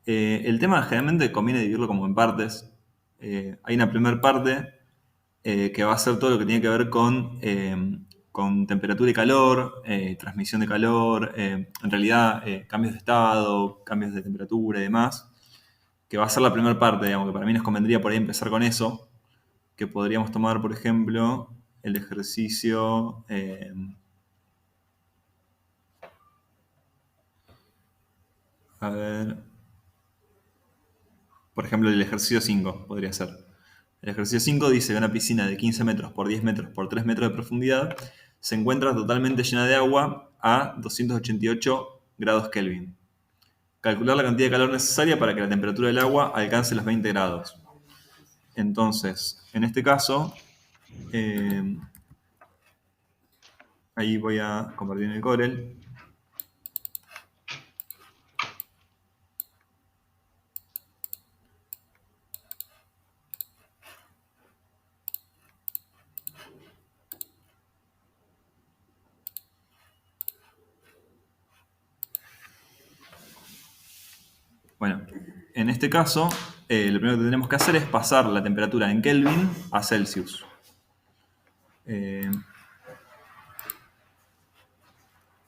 El tema generalmente conviene dividirlo como en partes. Hay una primera parte que va a ser todo lo que tiene que ver con temperatura y calor, transmisión de calor, en realidad cambios de estado, cambios de temperatura y demás, que va a ser la primera parte, digamos, que para mí nos convendría por ahí empezar con eso, que podríamos tomar, por ejemplo, el ejercicio, a ver, por ejemplo, el ejercicio 5 podría ser. El ejercicio 5 dice que una piscina de 15 metros por 10 metros por 3 metros de profundidad se encuentra totalmente llena de agua a 288 grados Kelvin. Calcular la cantidad de calor necesaria para que la temperatura del agua alcance los 20 grados. Entonces, en este caso, eh, ahí voy a compartir en el Corel. Bueno, en este caso, lo primero que tenemos que hacer es pasar la temperatura en Kelvin a Celsius.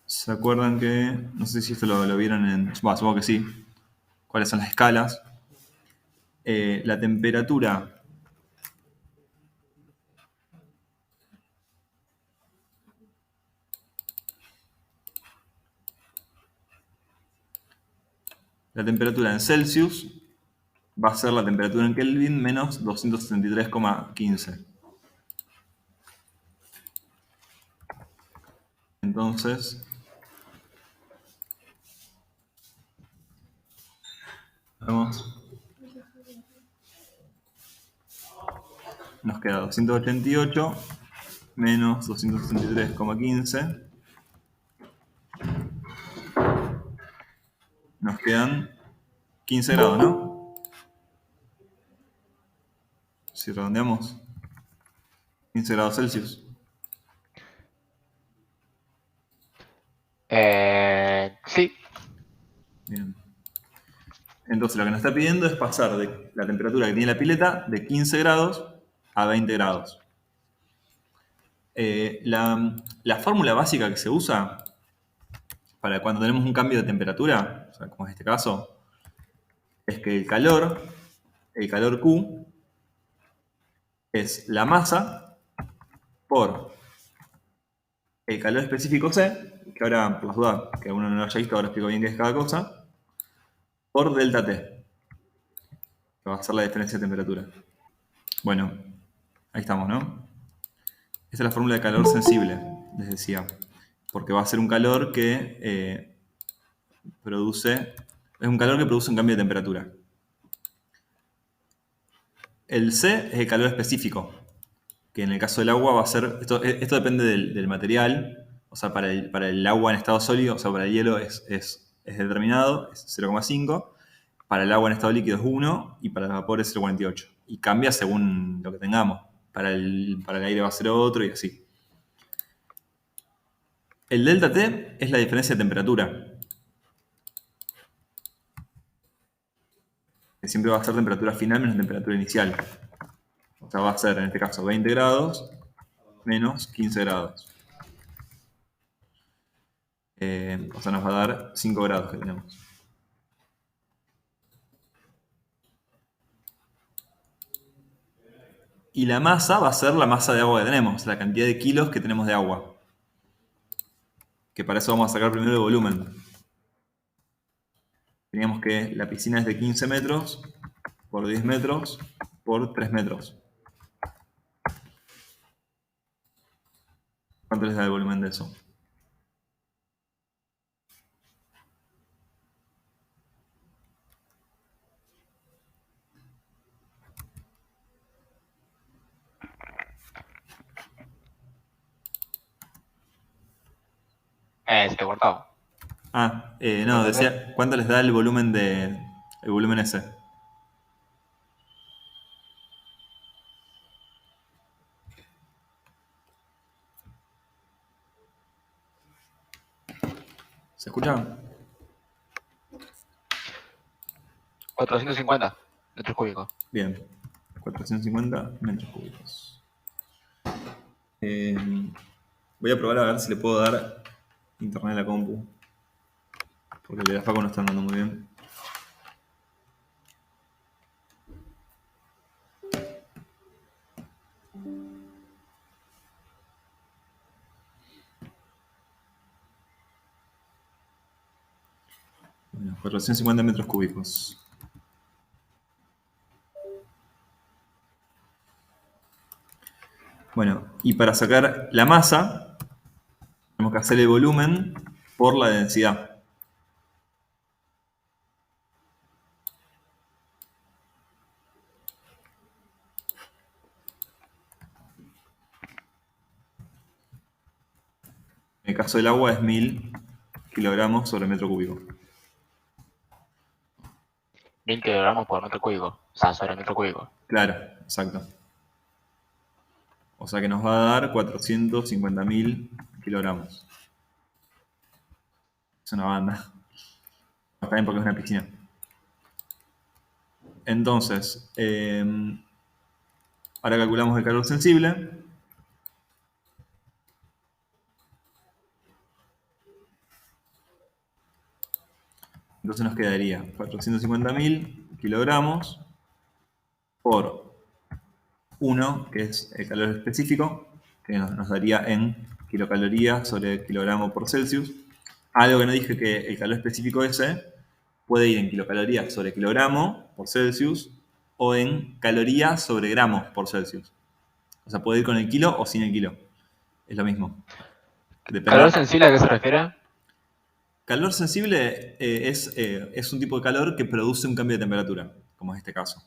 ¿Se acuerdan que, no sé si esto lo vieron bueno, supongo que sí, cuáles son las escalas? La temperatura en Celsius va a ser la temperatura en Kelvin menos 273,15. Entonces, vamos, nos queda 288 menos 273,15. Nos quedan 15 grados, ¿no? Si redondeamos, 15 grados Celsius. Sí. Bien. Entonces lo que nos está pidiendo es pasar de la temperatura que tiene la pileta de 15 grados a 20 grados. La fórmula básica que se usa para cuando tenemos un cambio de temperatura, o sea, como en este caso, es que el calor Q, es la masa por el calor específico C, que ahora, por las dudas, que uno no lo haya visto, ahora explico bien qué es cada cosa, por delta T, que va a ser la diferencia de temperatura. Bueno, ahí estamos, ¿no? Esta es la fórmula de calor sensible, les decía, porque va a ser un calor que es un calor que produce un cambio de temperatura. El C es el calor específico, que en el caso del agua va a ser, esto depende del material, o sea, para el agua en estado sólido, o sea, para el hielo es determinado, es 0,5, para el agua en estado líquido es 1 y para el vapor es 0,48. Y cambia según lo que tengamos. Para el aire va a ser otro y así. El delta T es la diferencia de temperatura, que siempre va a ser temperatura final menos temperatura inicial. O sea, va a ser en este caso 20 grados menos 15 grados. O sea, nos va a dar 5 grados que tenemos. Y la masa va a ser la masa de agua que tenemos, la cantidad de kilos que tenemos de agua. Que para eso vamos a sacar primero el volumen. Teníamos que la piscina es de 15 metros por 10 metros por 3 metros. ¿Cuánto les da el volumen de eso? Se ha cortado. No, decía, ¿cuánto les da el volumen el volumen ese? ¿Se escucha? 450 metros cúbicos. Bien, 450 metros cúbicos. Voy a probar a ver si le puedo dar internet a la compu. Porque el de la Facu no está andando muy bien. Bueno, 450 metros cúbicos. Bueno, y para sacar la masa, tenemos que hacer el volumen por la densidad. En el caso del agua es 1000 kilogramos sobre metro cúbico. 1000 kilogramos por metro cúbico. O sea, sobre metro cúbico. Claro, exacto. O sea que nos va a dar 450.000 kilogramos. Es una banda. Está bien porque es una piscina. Entonces, ahora calculamos el calor sensible. Entonces nos quedaría 450.000 kilogramos por 1, que es el calor específico, que nos daría en kilocalorías sobre kilogramo por Celsius. Algo que no dije, que el calor específico ese puede ir en kilocalorías sobre kilogramo por Celsius o en calorías sobre gramos por Celsius. O sea, puede ir con el kilo o sin el kilo. Es lo mismo. Depende. ¿Calor sensible a qué se refiere? Calor sensible es un tipo de calor que produce un cambio de temperatura, como es este caso.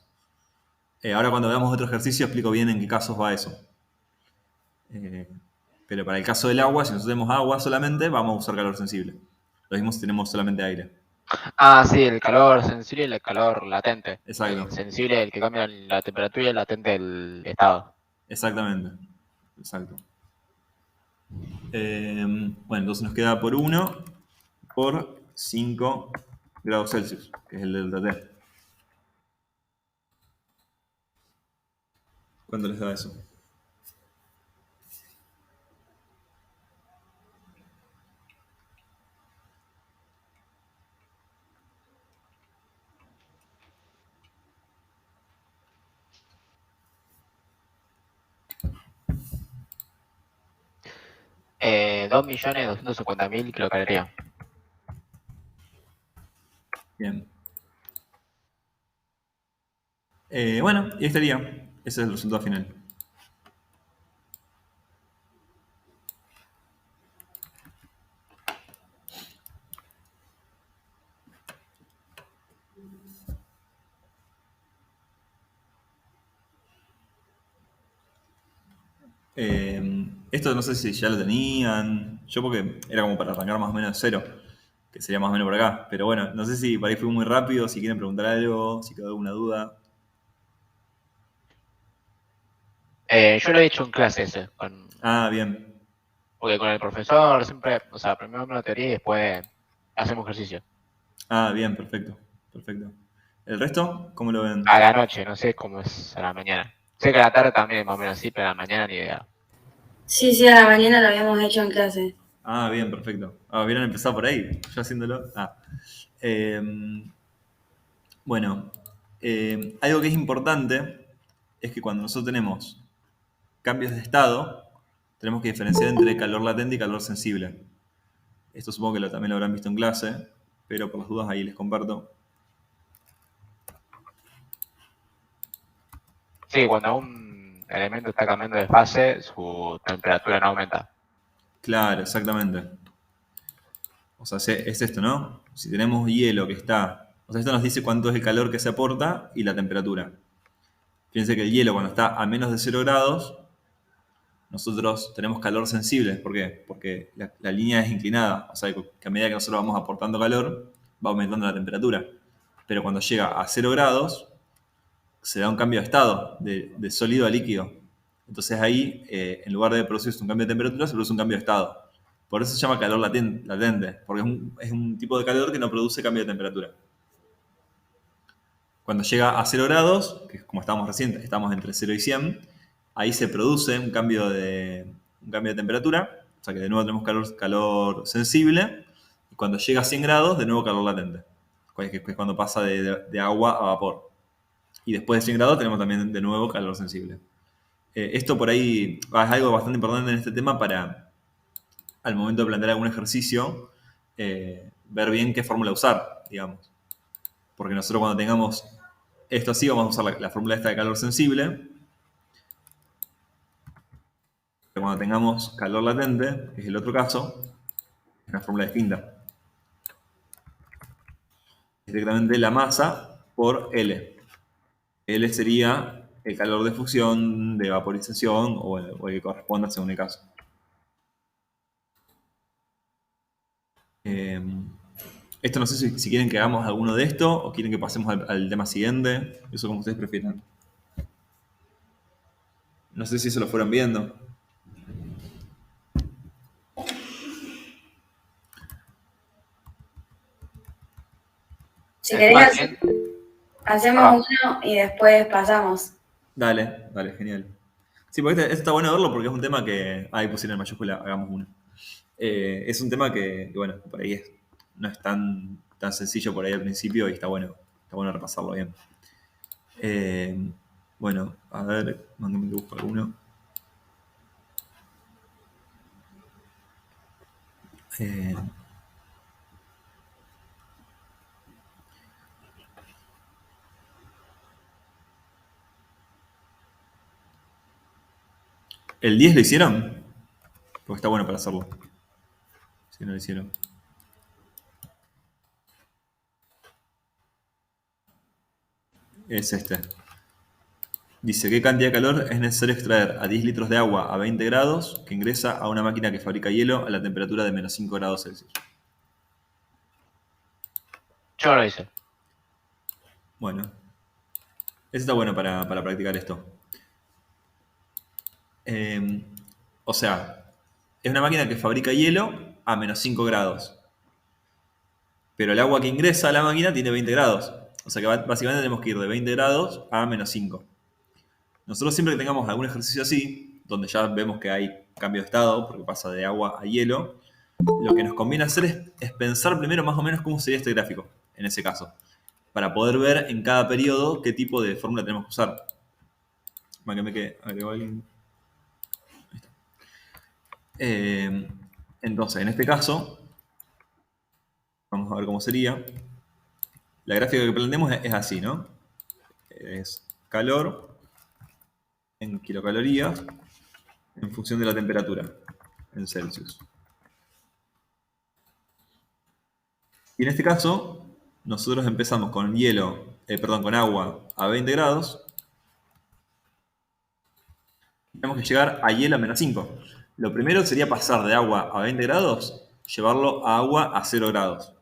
Ahora cuando veamos otro ejercicio explico bien en qué casos va eso. Pero para el caso del agua, si nosotros tenemos agua solamente, vamos a usar calor sensible. Lo mismo si tenemos solamente aire. Ah, sí, el calor sensible y el calor latente. Exacto. El sensible, el que cambia la temperatura, y el latente, el estado. Exactamente. Exacto. Bueno, entonces nos queda por 1 por 5 grados Celsius, que es el delta T. ¿Cuánto les da eso? Eh, 2.250.000 kilocalorías. Bien. Bueno, y ahí estaría. Ese es el resultado final. Esto no sé si ya lo tenían. Yo porque era como para arrancar más o menos de cero, que sería más o menos por acá. Pero bueno, no sé si para ahí fue muy rápido, si quieren preguntar algo, si quedó alguna duda. Yo lo he hecho en clase ese. Ah, bien. Porque con el profesor siempre, o sea, primero vemos la teoría y después hacemos ejercicio. Ah, bien, perfecto. Perfecto. ¿El resto? ¿Cómo lo ven? A la noche, no sé cómo es a la mañana. Sé que a la tarde también más o menos así, pero a la mañana ni idea. Sí, a la mañana lo habíamos hecho en clase. Ah, bien, perfecto. Ah, hubieran empezado por ahí, yo haciéndolo. Bueno, algo que es importante es que cuando nosotros tenemos cambios de estado, tenemos que diferenciar entre calor latente y calor sensible. Esto supongo que también lo habrán visto en clase, pero por las dudas ahí les comparto. Sí, cuando un elemento está cambiando de fase, su temperatura no aumenta. Claro, exactamente. O sea, es esto, ¿no? Si tenemos hielo que está... O sea, esto nos dice cuánto es el calor que se aporta y la temperatura. Fíjense que el hielo cuando está a menos de 0 grados, nosotros tenemos calor sensible. ¿Por qué? Porque la línea es inclinada. O sea, que a medida que nosotros vamos aportando calor, va aumentando la temperatura. Pero cuando llega a 0 grados, se da un cambio de estado, de sólido a líquido. Entonces ahí, en lugar de producirse un cambio de temperatura, se produce un cambio de estado. Por eso se llama calor latente, porque es un tipo de calor que no produce cambio de temperatura. Cuando llega a 0 grados, que como estábamos recién, estamos entre 0 y 100, ahí se produce un cambio de temperatura, o sea que de nuevo tenemos calor sensible, y cuando llega a 100 grados, de nuevo calor latente, que es cuando pasa de agua a vapor. Y después de 100 grados tenemos también de nuevo calor sensible. Esto por ahí es algo bastante importante en este tema para, al momento de plantear algún ejercicio, ver bien qué fórmula usar, digamos. Porque nosotros cuando tengamos esto así, vamos a usar la fórmula esta de calor sensible. Pero cuando tengamos calor latente, que es el otro caso, es una fórmula distinta. Directamente la masa por L. L sería el calor de fusión, de vaporización o el que corresponda según el caso. Esto no sé si quieren que hagamos alguno de esto o quieren que pasemos al tema siguiente. Eso como ustedes prefieran. No sé si eso lo fueron viendo. Si querés, Martín, hacemos uno y después pasamos. Dale, genial. Sí, porque esto está bueno verlo porque es un tema que... Ahí pusieron en mayúscula, hagamos uno. Es un tema que, bueno, por ahí no es tan sencillo por ahí al principio y está bueno repasarlo bien. Bueno, a ver, mándame que busco alguno. ¿El 10 lo hicieron? Porque está bueno para hacerlo. Si no lo hicieron. Es este. Dice, ¿qué cantidad de calor es necesario extraer a 10 litros de agua a 20 grados que ingresa a una máquina que fabrica hielo a la temperatura de menos 5 grados Celsius? yo lo hice. Bueno. Eso está bueno para practicar esto. O sea, es una máquina que fabrica hielo a menos 5 grados. Pero el agua que ingresa a la máquina tiene 20 grados. O sea que básicamente tenemos que ir de 20 grados a menos 5. Nosotros siempre que tengamos algún ejercicio así, donde ya vemos que hay cambio de estado, porque pasa de agua a hielo, lo que nos conviene hacer es pensar primero más o menos cómo sería este gráfico, en ese caso, para poder ver en cada periodo qué tipo de fórmula tenemos que usar. Agregó alguien. Ahí está. Entonces, en este caso, vamos a ver cómo sería. La gráfica que planteamos es así, ¿no? Es calor en kilocalorías en función de la temperatura en Celsius. Y en este caso, nosotros empezamos con con agua a 20 grados. Tenemos que llegar a hielo a menos 5. Lo primero sería pasar de agua a 20 grados, llevarlo a agua a 0 grados.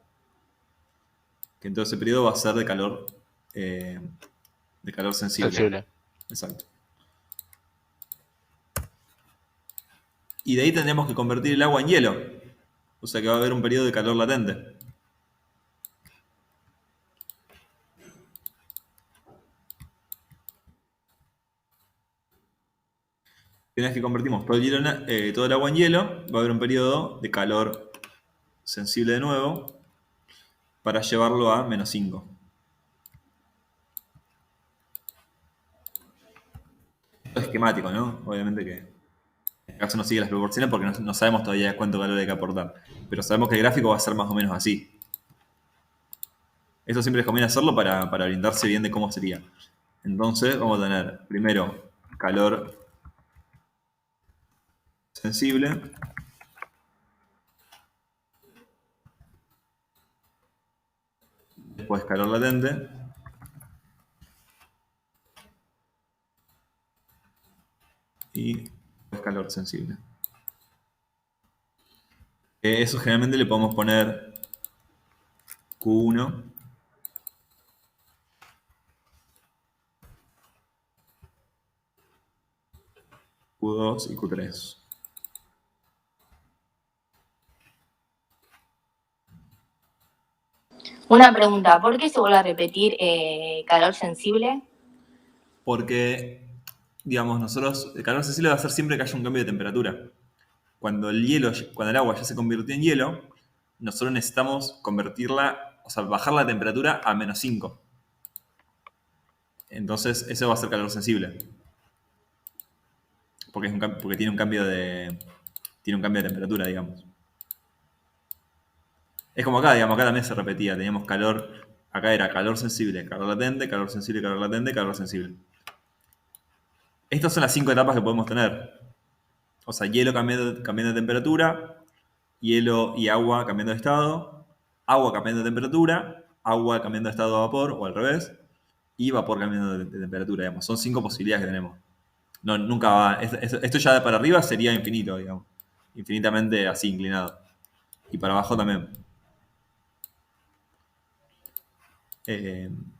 Que en todo ese periodo va a ser de calor sensible. Exacto. Y de ahí tendremos que convertir el agua en hielo. O sea que va a haber un periodo de calor latente. Una vez que convertimos todo el agua en hielo, va a haber un periodo de calor sensible de nuevo para llevarlo a menos 5. Esto es esquemático, ¿no? Obviamente que en este caso no sigue las proporciones porque no sabemos todavía cuánto calor hay que aportar. Pero sabemos que el gráfico va a ser más o menos así. Esto siempre les conviene hacerlo para orientarse bien de cómo sería. Entonces vamos a tener primero calor sensible. Después calor latente. Y después calor sensible. Eso generalmente le podemos poner Q1. Q2 y Q3. Una pregunta, ¿por qué se vuelve a repetir calor sensible? Porque, digamos, nosotros, el calor sensible va a ser siempre que haya un cambio de temperatura. Cuando el agua ya se convirtió en hielo, nosotros necesitamos convertirla, o sea, bajar la temperatura a -5. Entonces, eso va a ser calor sensible. Porque tiene un cambio de temperatura, digamos. Es como acá, digamos, acá también se repetía, teníamos calor, acá era calor sensible, calor latente, calor sensible, calor latente, calor sensible. Estas son las 5 etapas que podemos tener. O sea, hielo cambiando de temperatura, hielo y agua cambiando de estado, agua cambiando de temperatura, agua cambiando de estado a vapor, o al revés, y vapor cambiando de temperatura, digamos. Son 5 posibilidades que tenemos. No, nunca va. Esto ya de para arriba sería infinito, digamos. Infinitamente así inclinado. Y para abajo también. En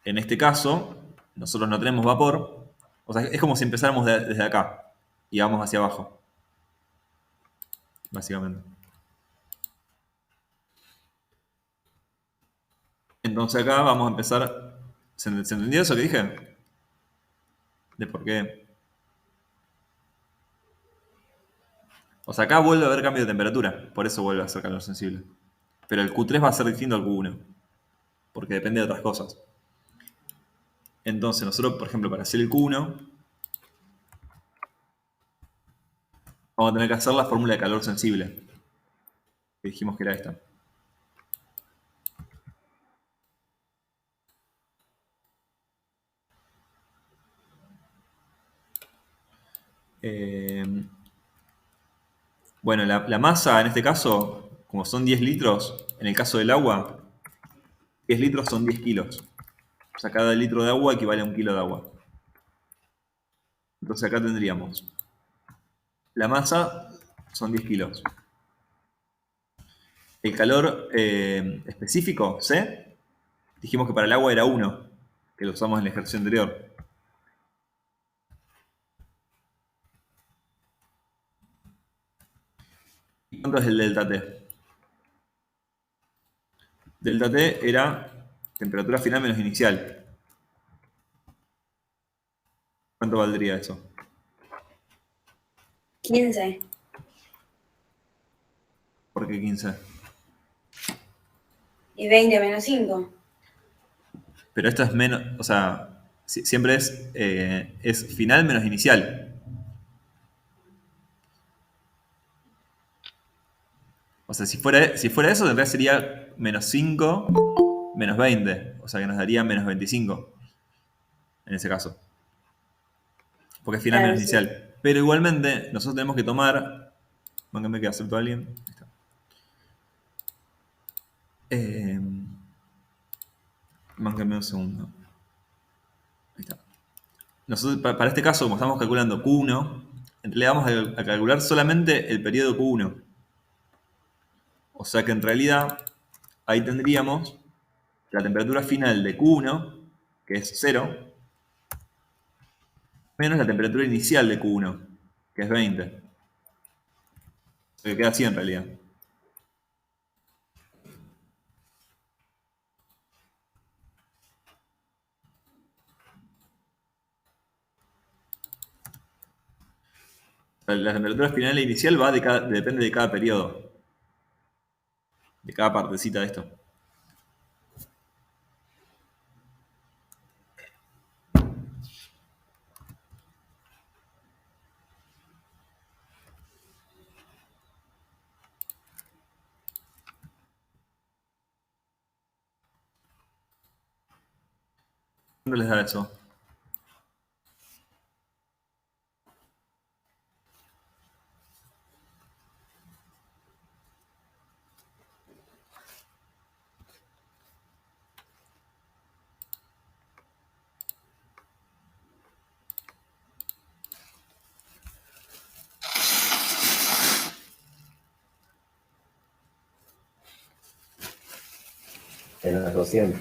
este caso, nosotros no tenemos vapor. O sea, es como si empezáramos desde acá y vamos hacia abajo. Básicamente. Entonces acá vamos a empezar. ¿Se entendió eso que dije? De por qué. O sea, acá vuelve a haber cambio de temperatura. Por eso vuelve a ser calor sensible. Pero el Q3 va a ser distinto al Q1. Porque depende de otras cosas. Entonces nosotros, por ejemplo, para hacer el Q1, vamos a tener que hacer la fórmula de calor sensible. Que dijimos que era esta. Bueno, la masa en este caso, como son 10 litros, en el caso del agua, 10 litros son 10 kilos. O sea, cada litro de agua equivale a 1 kilo de agua. Entonces acá tendríamos la masa son 10 kilos. El calor específico, C, dijimos que para el agua era 1, que lo usamos en el ejercicio anterior. ¿Y cuánto es el delta T? Delta T era temperatura final menos inicial. ¿Cuánto valdría eso? 15. ¿Por qué 15? Y 20 menos 5. Pero esto es menos, o sea, siempre es final menos inicial. O sea, si fuera eso, en realidad sería menos 5 menos 20. O sea, que nos daría menos 25 en ese caso. Porque es final Claro, menos sí. inicial. Pero igualmente, nosotros tenemos que tomar. Mángame que acepto a alguien. Ahí está. Mángame un segundo. Ahí está. Nosotros, para este caso, como estamos calculando Q1, en realidad vamos a calcular solamente el periodo Q1. O sea que en realidad ahí tendríamos la temperatura final de Q1, que es 0, menos la temperatura inicial de Q1, que es 20. O sea que queda así en realidad. La temperatura final e inicial depende de cada periodo. De cada partecita de esto. ¿Cuándo les da eso? En los 200.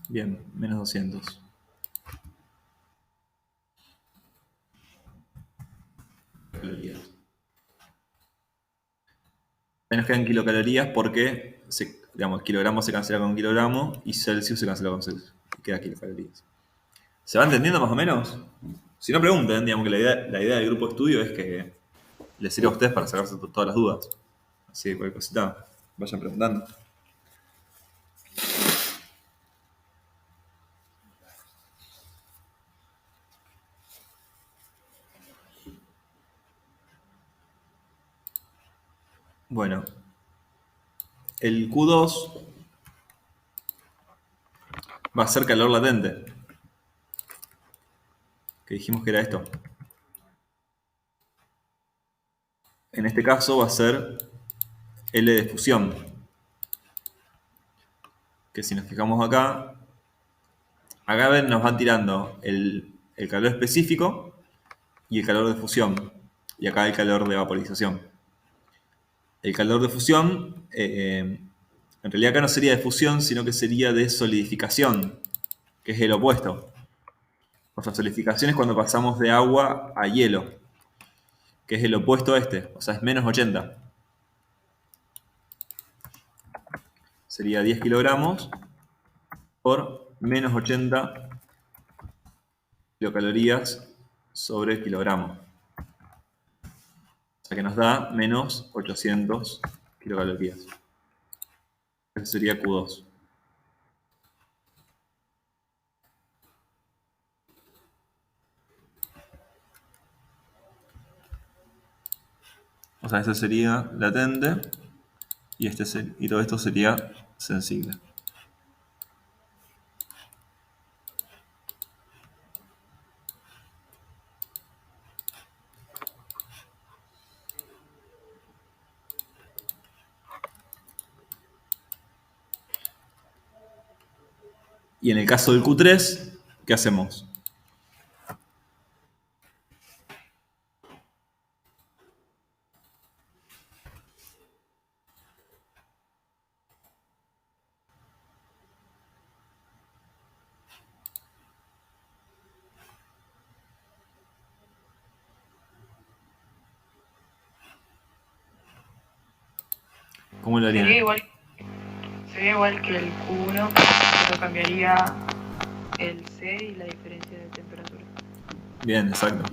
Bien, menos 200. Calorías. Ahí nos quedan kilocalorías porque, digamos, kilogramo se cancela con kilogramo y Celsius se cancela con Celsius. Y queda kilocalorías. ¿Se va entendiendo más o menos? Si no pregunten, digamos que la idea del grupo de estudio es que les sirva a ustedes para sacarse todas las dudas. Así que cualquier cosita, vayan preguntando. Bueno, el Q2 va a ser calor latente. Que dijimos que era esto. En este caso va a ser L de fusión. Que si nos fijamos acá ven, nos van tirando el calor específico y el calor de fusión. Y acá el calor de vaporización. El calor de fusión, en realidad acá no sería de fusión, sino que sería de solidificación, que es el opuesto. O sea, solidificación es cuando pasamos de agua a hielo, que es el opuesto a este, o sea, es menos 80. Sería 10 kilogramos por menos 80 kilocalorías sobre kilogramo. O sea que nos da menos 800 kilocalorías. Ese sería Q2. O sea, este sería latente y todo esto sería sensible. Y en el caso del Q3, ¿qué hacemos? ¿Cómo lo harían? Sería igual que el Q1, pero cambiaría el C y la diferencia de temperatura. Bien, exacto.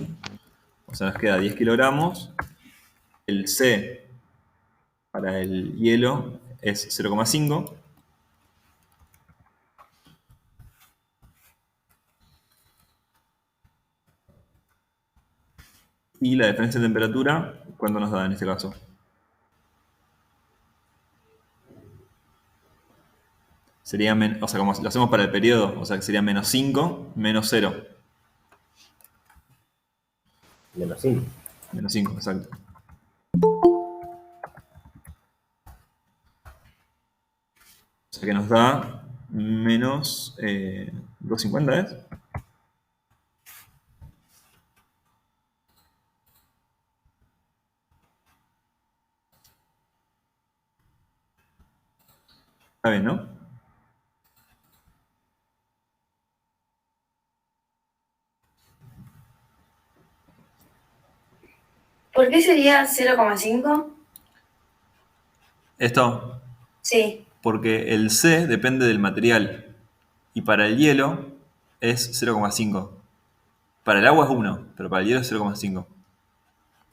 O sea, nos queda 10 kilogramos. El C para el hielo es 0,5. Y la diferencia de temperatura, ¿cuánto nos da en este caso? Sería, o sea, como lo hacemos para el periodo, o sea, que sería menos 5, menos 0. Menos 5. Menos 5, exacto. O sea que nos da menos 250, ¿es? Está bien, ¿no? ¿Por qué sería 0,5? Esto, Sí. porque el C depende del material. Y para el hielo es 0,5. Para el agua es 1, pero para el hielo es 0,5.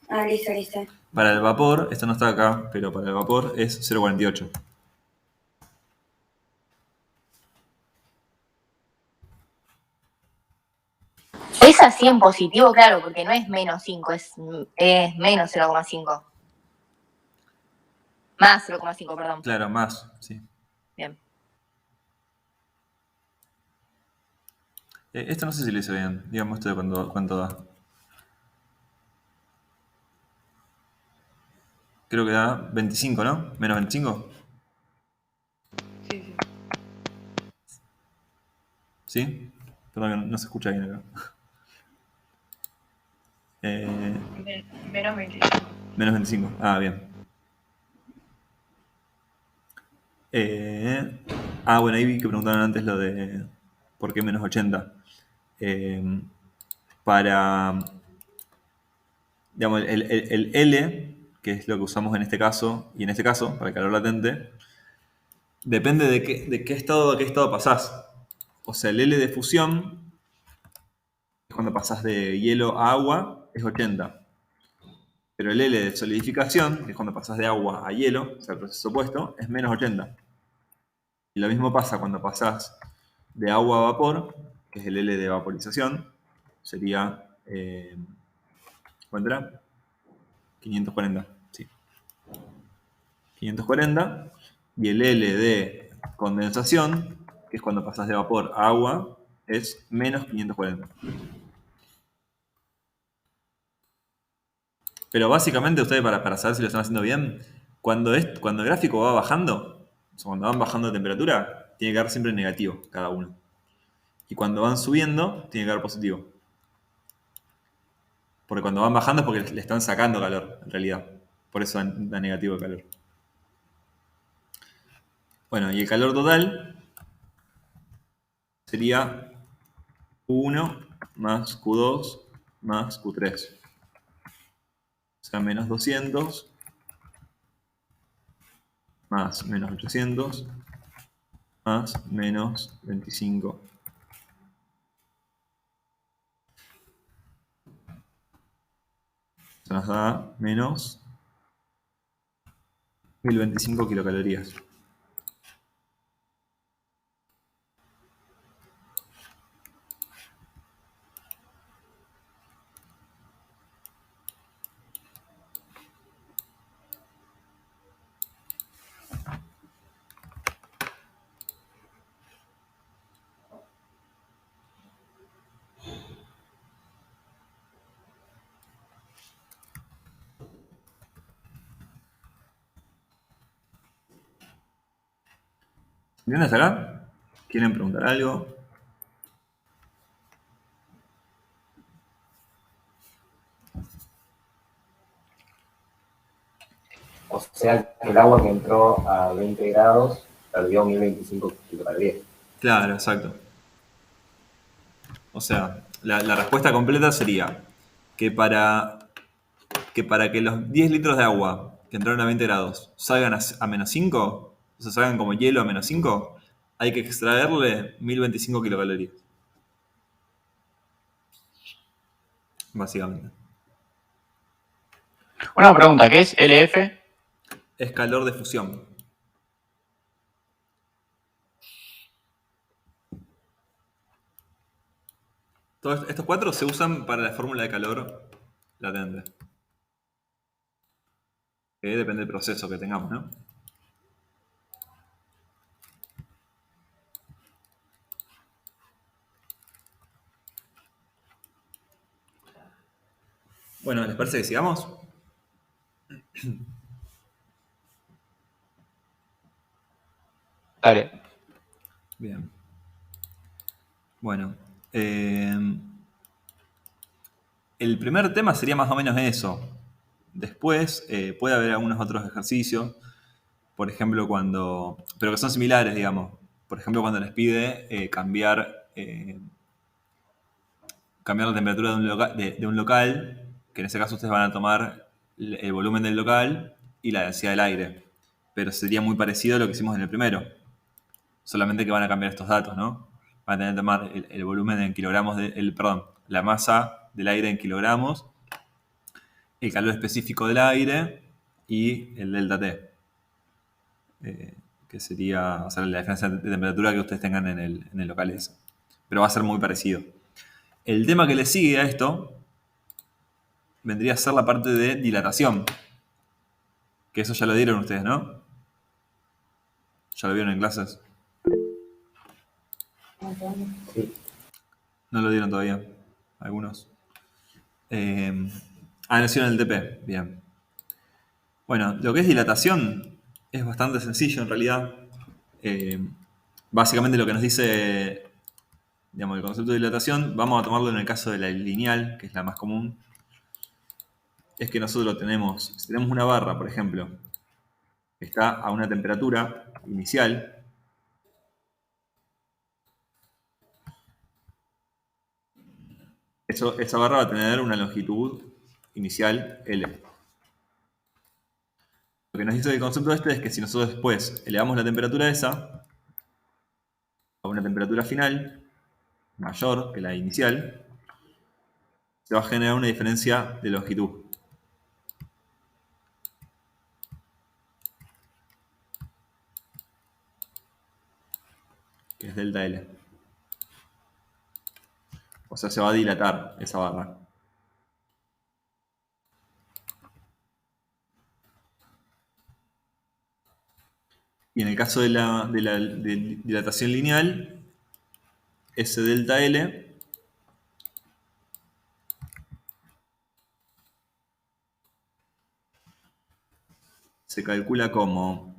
Ah, listo, listo. Para el vapor, esto no está acá, pero para el vapor es 0,48. Es así en positivo, claro, porque no es menos 5, es menos 0,5. Más 0,5, perdón. Claro, más, sí. Bien. Esto no sé si lo hice bien. Digamos esto de cuánto da. Creo que da 25, ¿no? ¿Menos 25? Sí, sí. ¿Sí? Perdón, no se escucha bien acá. Menos 25. Menos 25. Ah, bien. Bueno, ahí vi que preguntaron antes lo de por qué menos 80. Para, digamos, el L que es lo que usamos en este caso, y en este caso, para el calor latente, depende de qué estado a qué estado pasás. O sea, el L de fusión, es cuando pasás de hielo a agua, es 80. Pero el L de solidificación, que es cuando pasás de agua a hielo, o sea, el proceso opuesto, es menos 80. Y lo mismo pasa cuando pasás de agua a vapor, que es el L de vaporización, sería, ¿cuánto era? 540, sí. 540. Y el L de condensación, que es cuando pasás de vapor a agua, es menos 540. Pero básicamente ustedes, para saber si lo están haciendo bien, cuando el gráfico va bajando, o sea, cuando van bajando de temperatura, tiene que dar siempre negativo cada uno. Y cuando van subiendo, tiene que dar positivo. Porque cuando van bajando es porque le están sacando calor, en realidad. Por eso da negativo el calor. Bueno, y el calor total sería Q1 más Q2 más Q3. O sea, menos 200 más menos 800 más menos 25. Se nos da menos 1025 kilocalorías. ¿Entienden hasta acá? ¿Quieren preguntar algo? O sea, que el agua que entró a 20 grados perdió 1025 kilocalorías. Claro, exacto. O sea, la respuesta completa sería que para que los 10 litros de agua que entraron a 20 grados salgan a menos 5, o sea, salgan como hielo a menos 5, hay que extraerle 1025 kilocalorías. Básicamente. Una pregunta, ¿qué es LF? Es calor de fusión. Todos estos cuatro se usan para la fórmula de calor latente. Que depende del proceso que tengamos, ¿no? Bueno, ¿les parece que sigamos? Dale. Bien. Bueno. El primer tema sería más o menos eso. Después puede haber algunos otros ejercicios. Por ejemplo, pero que son similares, digamos. Por ejemplo, cuando les pide cambiar la temperatura de un local, que en ese caso ustedes van a tomar el volumen del local y la densidad del aire. Pero sería muy parecido a lo que hicimos en el primero. Solamente que van a cambiar estos datos, ¿no? Van a tener que tomar el volumen en kilogramos, la masa del aire en kilogramos, el calor específico del aire y el delta T. Que sería, o sea, la diferencia de temperatura que ustedes tengan en el local ese. Pero va a ser muy parecido. El tema que le sigue a esto vendría a ser la parte de dilatación. Que eso ya lo dieron ustedes, ¿no? ¿Ya lo vieron en clases? Sí. ¿No lo dieron todavía? Algunos. No hicieron el TP. Bien. Bueno, lo que es dilatación es bastante sencillo en realidad. Básicamente lo que nos dice, digamos, el concepto de dilatación, vamos a tomarlo en el caso de la lineal, que es la más común. Es que nosotros si tenemos una barra, por ejemplo, que está a una temperatura inicial, esa barra va a tener una longitud inicial L. Lo que nos dice el concepto este es que si nosotros después elevamos la temperatura esa a una temperatura final mayor que la inicial, se va a generar una diferencia de longitud. Que es delta L. O sea, se va a dilatar esa barra. Y en el caso de la dilatación lineal, ese delta L se calcula como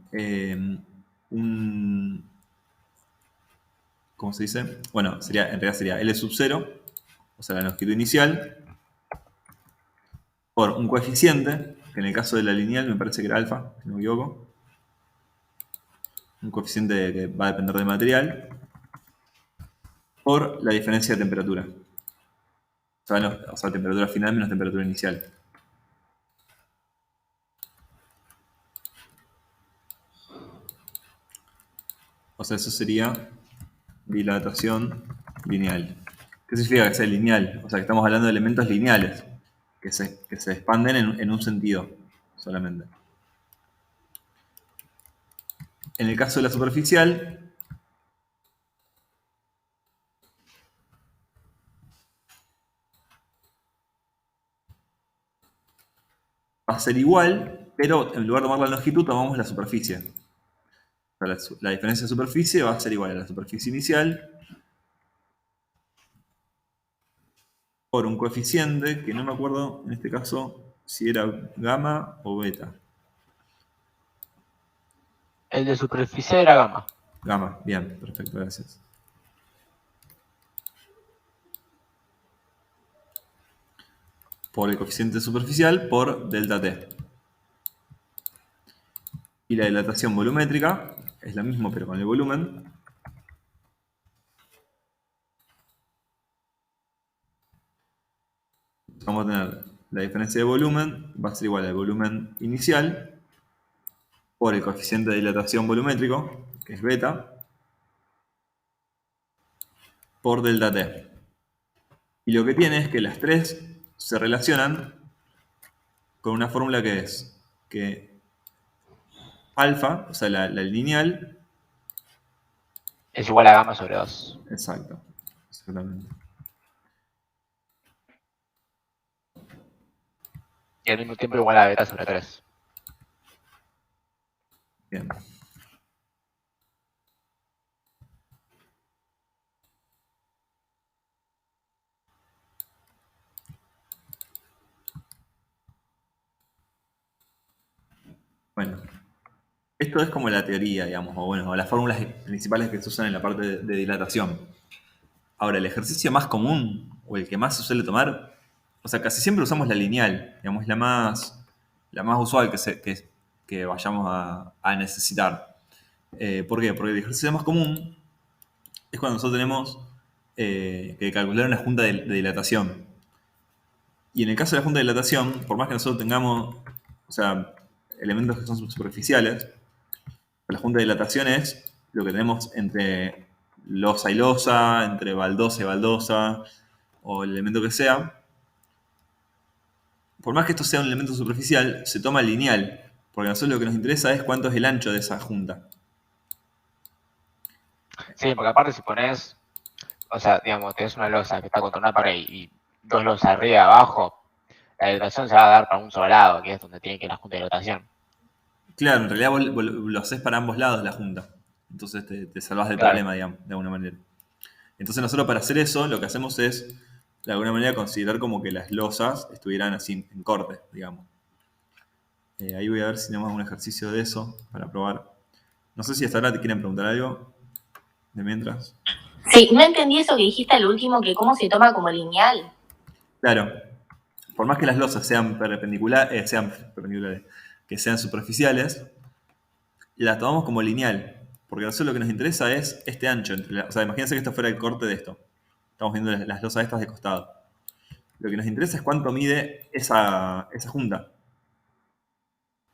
¿cómo se dice? Bueno, en realidad sería L sub 0, o sea, la longitud inicial, por un coeficiente, que en el caso de la lineal me parece que era alfa, si no me equivoco. Un coeficiente que va a depender del material, por la diferencia de temperatura. O sea, temperatura final menos temperatura inicial. O sea, eso sería dilatación lineal. ¿Qué significa que sea lineal? O sea, que estamos hablando de elementos lineales, que se expanden en un sentido solamente. En el caso de la superficial, va a ser igual, pero en lugar de tomar la longitud, tomamos la superficie. O sea, la diferencia de superficie va a ser igual a la superficie inicial por un coeficiente que no me acuerdo en este caso si era gamma o beta. El de superficie era gamma. Gamma, bien, perfecto, gracias. Por el coeficiente superficial por delta T. Y la dilatación volumétrica es la misma pero con el volumen. Vamos a tener la diferencia de volumen, va a ser igual al volumen inicial por el coeficiente de dilatación volumétrico, que es beta, por delta T. Y lo que tiene es que las tres se relacionan con una fórmula que es que alfa, o sea, la lineal, Es igual a gamma sobre 2. exacto, exactamente. Y al mismo tiempo igual a beta sobre 3. Bien. Bueno, esto es como la teoría, digamos, o bueno, las fórmulas principales que se usan en la parte de dilatación. Ahora, el ejercicio más común, o el que más se suele tomar, o sea, casi siempre usamos la lineal, digamos, la más usual que vayamos a necesitar. ¿Por qué? Porque el ejercicio más común es cuando nosotros tenemos que calcular una junta de dilatación. Y en el caso de la junta de dilatación, por más que nosotros tengamos, o sea, elementos que son superficiales, la junta de dilatación es lo que tenemos entre losa y losa, entre baldosa y baldosa, o el elemento que sea. Por más que esto sea un elemento superficial, se toma lineal, porque a nosotros lo que nos interesa es cuánto es el ancho de esa junta. Sí, porque aparte si pones, o sea, digamos, tenés una losa que está contra una pared y dos losas arriba y abajo, la dilatación se va a dar para un solo lado, que es donde tiene que ir la junta de dilatación. Claro, en realidad vos lo haces para ambos lados la junta. Entonces te salvás del Claro. problema, digamos, de alguna manera. Entonces nosotros para hacer eso lo que hacemos es, de alguna manera, considerar como que las losas estuvieran así en corte, digamos. Ahí voy a ver si tenemos algún ejercicio de eso para probar. No sé si hasta ahora te quieren preguntar algo de mientras. Sí, no entendí eso que dijiste al último, que cómo se toma como lineal. Claro, por más que las losas sean perpendiculares, que sean superficiales, las tomamos como lineal. Porque a nosotros lo que nos interesa es este ancho. O sea, imagínense que esto fuera el corte de esto. Estamos viendo las losas estas de costado. Lo que nos interesa es cuánto mide esa junta.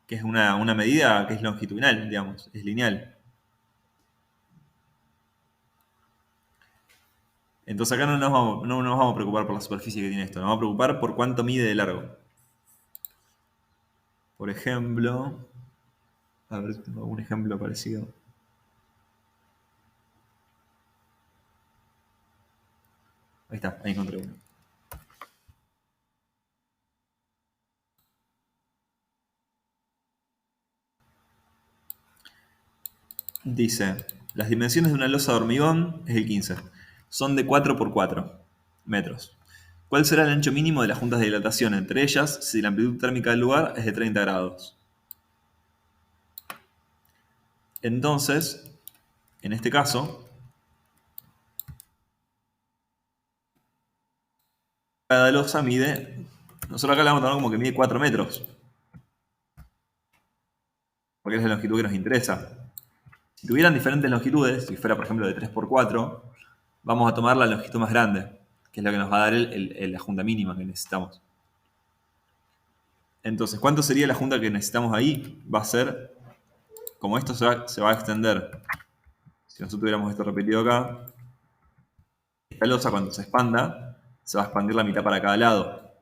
que es una medida que es longitudinal, digamos, es lineal. Entonces acá no nos vamos a preocupar por la superficie que tiene esto, nos vamos a preocupar por cuánto mide de largo. Por ejemplo, a ver si tengo algún ejemplo parecido. Ahí está, ahí encontré uno. Dice, las dimensiones de una losa de hormigón es el 15. Son de 4 por 4 metros. ¿Cuál será el ancho mínimo de las juntas de dilatación entre ellas si la amplitud térmica del lugar es de 30 grados? Entonces, en este caso, cada losa mide, nosotros acá la vamos a tomar como que mide 4 metros, porque es la longitud que nos interesa. Si tuvieran diferentes longitudes, si fuera por ejemplo de 3 por 4, vamos a tomar la longitud más grande, que es lo que nos va a dar la junta mínima que necesitamos. Entonces, ¿cuánto sería la junta que necesitamos ahí? Va a ser, como esto se va a extender, si nosotros tuviéramos esto repetido acá, esta losa cuando se expanda, se va a expandir la mitad para cada lado.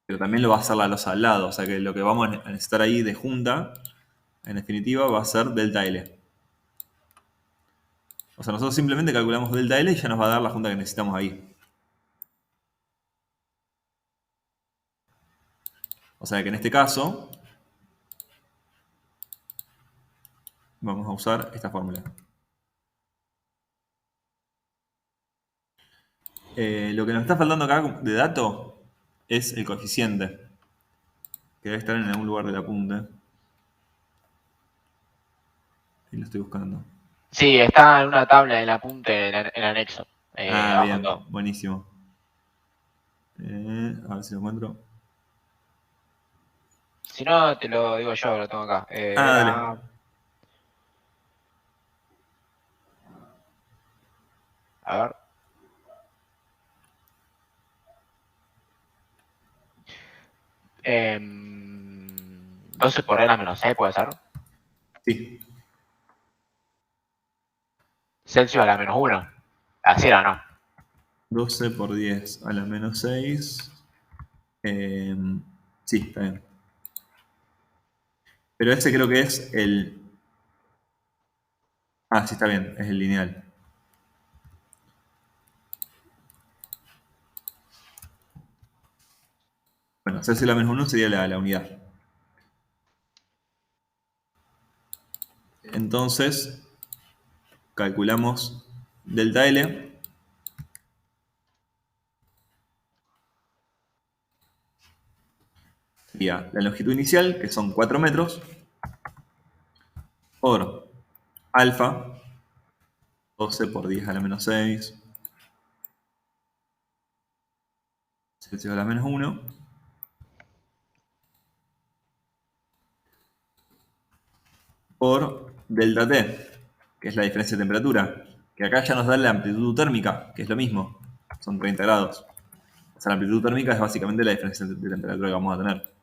Pero también lo va a hacer la losa al lado, o sea que lo que vamos a necesitar ahí de junta, en definitiva, va a ser delta L. O sea, nosotros simplemente calculamos delta L y ya nos va a dar la junta que necesitamos ahí. O sea que en este caso, vamos a usar esta fórmula. Lo que nos está faltando acá de dato es el coeficiente, que debe estar en algún lugar del apunte. Y lo estoy buscando. Sí, está en una tabla del apunte en el anexo. Abajo Bien, todo. buenísimo. A ver si lo encuentro. Si no, te lo digo yo, lo tengo acá. Dale. A ver. Em, 12 por N menos 6, ¿puede ser? Sí. Celsius a la menos 1. Así era, ¿no? 12 por 10 a la menos 6. Sí, está bien. Pero ese creo que es el... sí, está bien, es el lineal. Bueno, Celsius a la menos 1 sería la unidad. Entonces, calculamos delta L. Sería la longitud inicial, que son 4 metros, por alfa, 12 por 10 a la menos 6, Celsius a la menos 1, por delta T, que es la diferencia de temperatura, que acá ya nos da la amplitud térmica, que es lo mismo, son 30 grados. O sea, la amplitud térmica es básicamente la diferencia de temperatura que vamos a tener.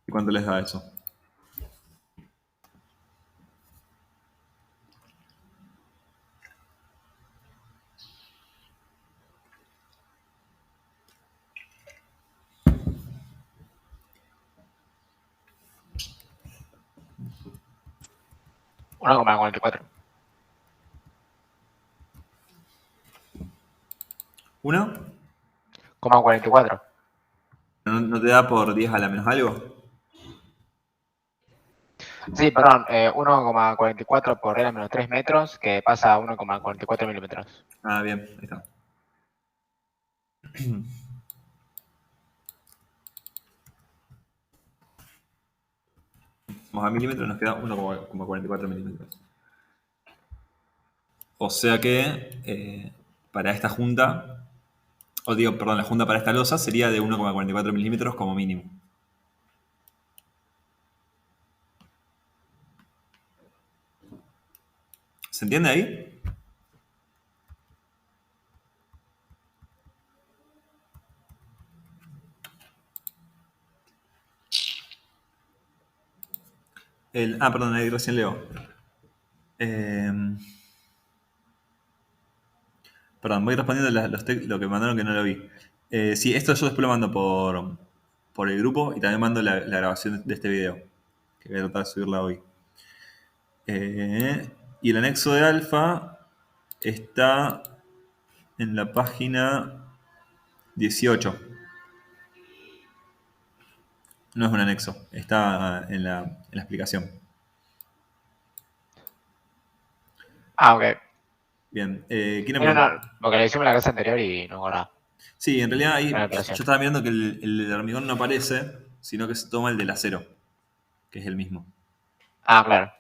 ¿Y cuánto les da eso? Uno coma 44. ¿1? 44. ¿No te da por 10 a la menos algo? Sí, perdón, 1,44 por N menos 3 metros, que pasa a 1,44 milímetros. Bien, ahí está. Vamos a milímetros, nos queda 1,44 milímetros. O sea que para esta junta, la junta para esta losa sería de 1,44 milímetros como mínimo. ¿Se entiende ahí? Perdón, ahí recién leo. Perdón, voy respondiendo lo que me mandaron que no lo vi. Sí, esto yo después lo mando por el grupo y también mando la grabación de este video, que voy a tratar de subirla hoy. Y el anexo de alfa está en la página 18. No es un anexo, está en la explicación. Ok. Bien, ¿quieren No, preguntar? no, porque lo hicimos en la clase anterior y no acordaba. Sí, en realidad ahí Buena yo aclaración. estaba mirando que el del hormigón no aparece, sino que se toma el del acero, que es el mismo. Claro.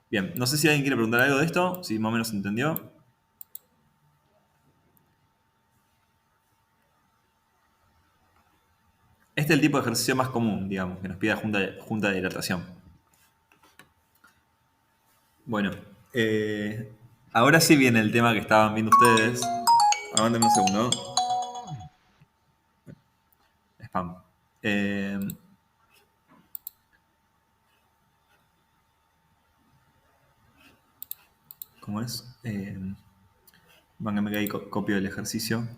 Bien, no sé si alguien quiere preguntar algo de esto, si más o menos entendió. Este es el tipo de ejercicio más común, digamos, que nos pide junta de hidratación. Bueno, ahora sí viene el tema que estaban viendo ustedes. Aguántenme un segundo. Spam. ¿Cómo es? Vángame que ahí copio el ejercicio.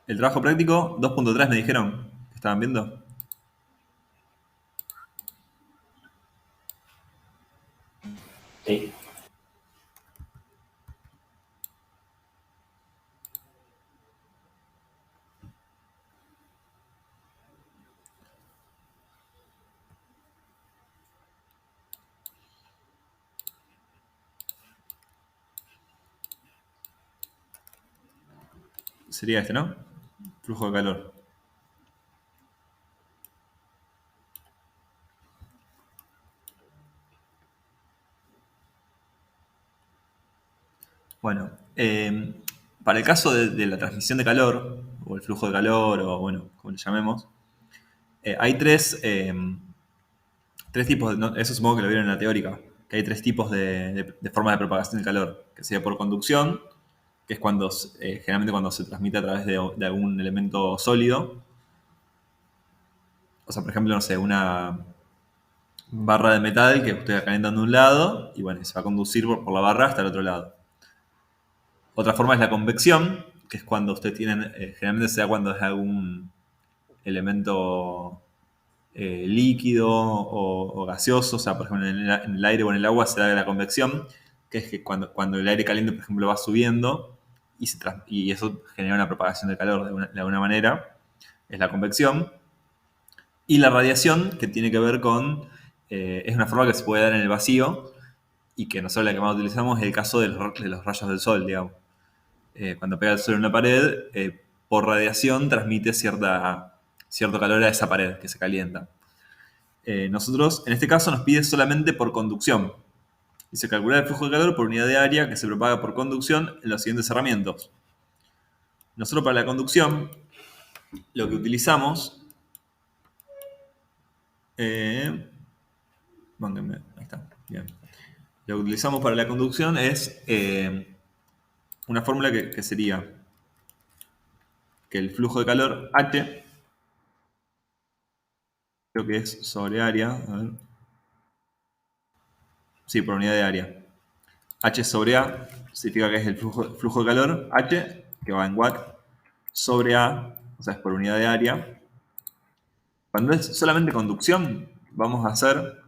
El trabajo práctico 2.3 me dijeron. ¿Estaban viendo? Sí. Sería este, ¿no? Flujo de calor. Bueno, para el caso de la transmisión de calor, o el flujo de calor, o bueno, como le llamemos, hay tres tipos, eso supongo que lo vieron en la teórica, que hay tres tipos de formas de propagación del calor, que sería por conducción, que es cuando generalmente cuando se transmite a través de algún elemento sólido. O sea, por ejemplo, no sé, una barra de metal que usted va calentando de un lado y bueno, se va a conducir por la barra hasta el otro lado. Otra forma es la convección, que es cuando usted tiene, generalmente se da cuando es algún elemento líquido o gaseoso, o sea, por ejemplo, en el aire o en el agua se da la convección, que es que cuando el aire caliente, por ejemplo, va subiendo y eso genera una propagación de calor de alguna manera, es la convección. Y la radiación, que tiene que ver con, es una forma que se puede dar en el vacío y que nosotros la que más utilizamos es el caso de los rayos del sol, digamos. Cuando pega el sol en una pared, por radiación transmite cierto calor a esa pared que se calienta. Nosotros, en este caso, nos pide solamente por conducción. Dice calcular el flujo de calor por unidad de área que se propaga por conducción en los siguientes herramientas. Nosotros para la conducción, lo que utilizamos... ahí está, bien. Lo que utilizamos para la conducción es una fórmula que sería que el flujo de calor H, creo que es sobre área, a ver. Sí, por unidad de área. H sobre A significa que es el flujo de calor, H, que va en watt, sobre A, o sea, es por unidad de área. Cuando es solamente conducción, vamos a hacer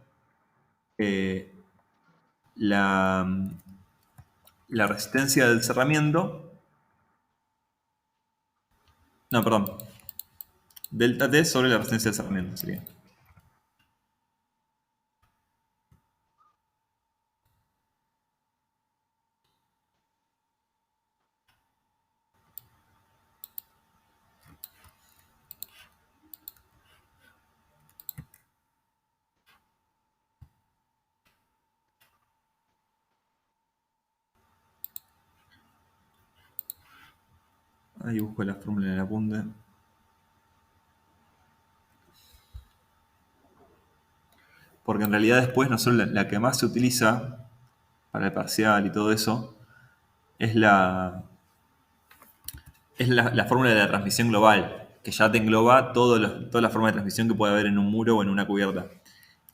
la resistencia del cerramiento. No, perdón. Delta T sobre la resistencia del cerramiento sería. Ahí busco la fórmula en el apunte. Porque en realidad después nosotros la que más se utiliza para el parcial y todo eso es la fórmula de la transmisión global, que ya te engloba toda la forma de transmisión que puede haber en un muro o en una cubierta.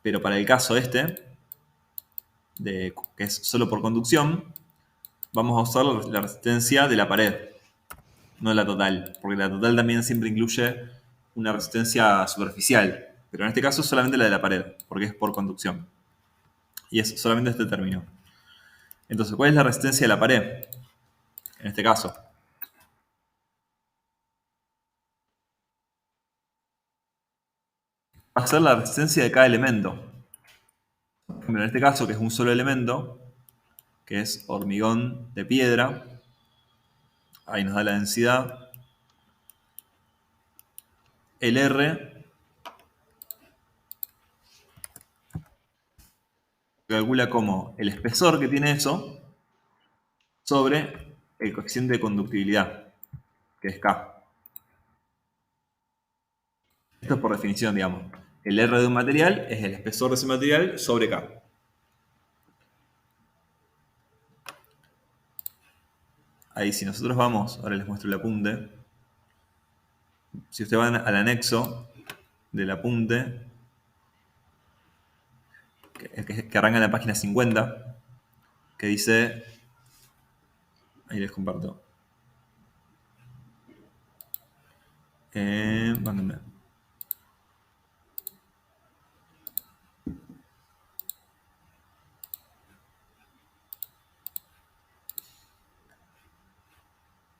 Pero para el caso este, que es solo por conducción, vamos a usar la resistencia de la pared, no la total, porque la total también siempre incluye una resistencia superficial, pero en este caso solamente la de la pared, porque es por conducción. Y es solamente este término. Entonces, ¿cuál es la resistencia de la pared? En este caso. Va a ser la resistencia de cada elemento. Por ejemplo, en este caso, que es un solo elemento, que es hormigón de piedra, ahí nos da la densidad. El R calcula como el espesor que tiene eso sobre el coeficiente de conductibilidad, que es K. Esto es por definición, digamos. El R de un material es el espesor de ese material sobre K. Ahí, si nosotros vamos, ahora les muestro el apunte. Si ustedes van al anexo del apunte, que arranca en la página 50, que dice, ahí les comparto. Mándenme.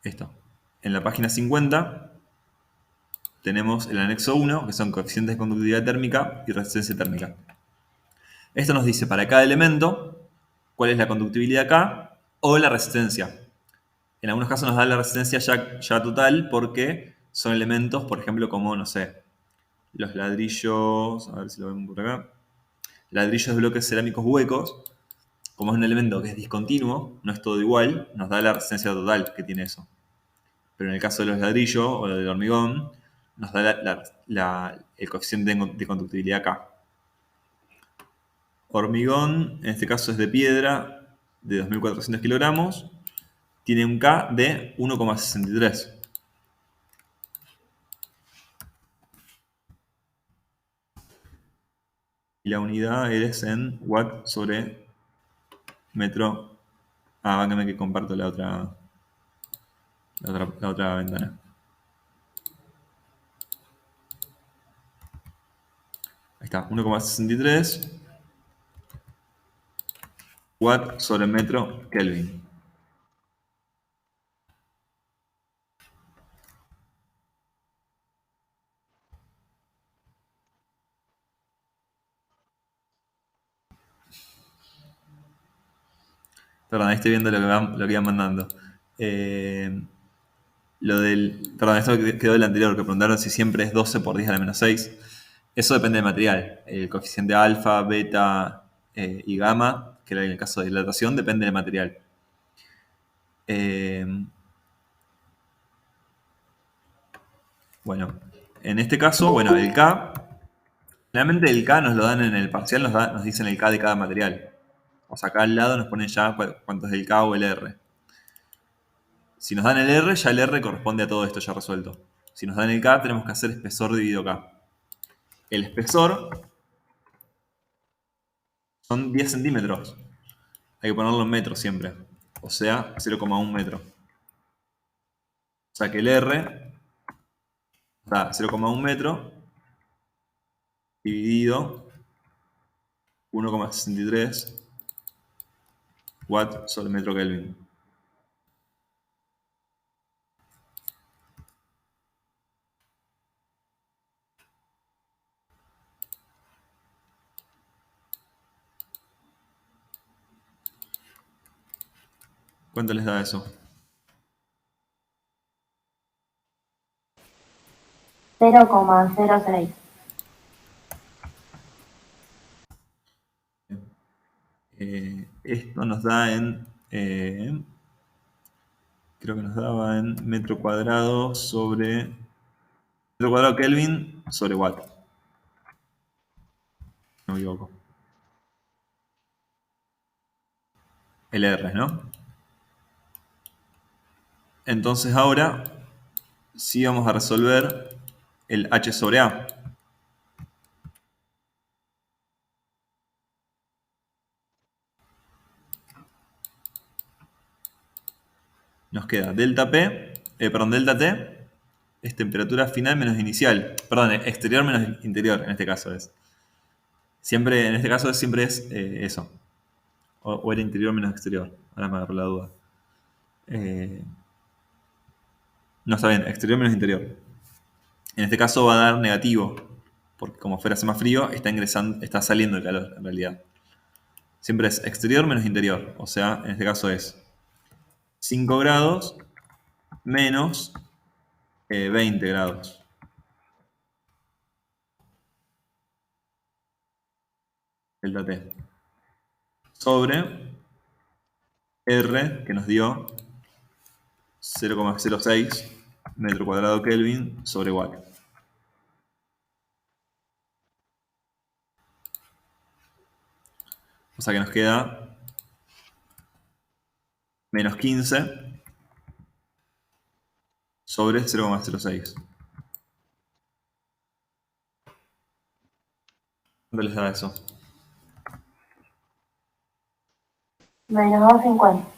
Esto. En la página 50 tenemos el anexo 1, que son coeficientes de conductividad térmica y resistencia térmica. Esto nos dice para cada elemento cuál es la conductibilidad K o la resistencia. En algunos casos nos da la resistencia ya total porque son elementos, por ejemplo, como, no sé, los ladrillos, a ver si lo ven por acá, ladrillos de bloques cerámicos huecos, como es un elemento que es discontinuo, no es todo igual, nos da la resistencia total que tiene eso. Pero en el caso de los ladrillos o del hormigón, nos da el coeficiente de conductibilidad K. Hormigón, en este caso es de piedra, de 2.400 kilogramos, tiene un K de 1,63. Y la unidad es en watt sobre metro. Váyame que comparto la otra ventana. Ahí está, 1,63 watt sobre metro Kelvin. Perdón, ahí estoy viendo lo que iban mandando. Perdón, esto quedó del anterior, que preguntaron si siempre es 12 por 10 a la menos 6. Eso depende del material. El coeficiente alfa, beta y gamma, que era en el caso de dilatación, depende del material. Bueno, en este caso, bueno, el K, realmente el K nos lo dan en el parcial, nos dicen el K de cada material. O sea, acá al lado nos ponen ya cuánto es el K o el R. Si nos dan el R, ya el R corresponde a todo esto ya resuelto. Si nos dan el K, tenemos que hacer espesor dividido K. El espesor son 10 centímetros. Hay que ponerlo en metros siempre. O sea, 0,1 metro. O sea que el R da 0,1 metro dividido 1,63 watt sobre metro Kelvin. ¿Cuánto les da eso? 0,06. Esto nos da en... creo que nos daba en metro cuadrado sobre... Metro cuadrado Kelvin sobre watt. No me equivoco. El R, ¿no? Entonces ahora sí vamos a resolver el H sobre A. Nos queda delta T es temperatura final menos inicial. Perdón, exterior menos interior, en este caso es. Siempre, en este caso siempre es eso. O era interior menos exterior. Ahora me agarró la duda. No, está bien, exterior menos interior. En este caso va a dar negativo, porque como fuera hace más frío, está saliendo el calor en realidad. Siempre es exterior menos interior. O sea, en este caso es 5 grados menos 20 grados. Delta T. Sobre R, que nos dio 0,06 metro cuadrado Kelvin sobre watt. O sea que nos queda menos 15 sobre 0,06. ¿Cuánto les da eso? Menos 250.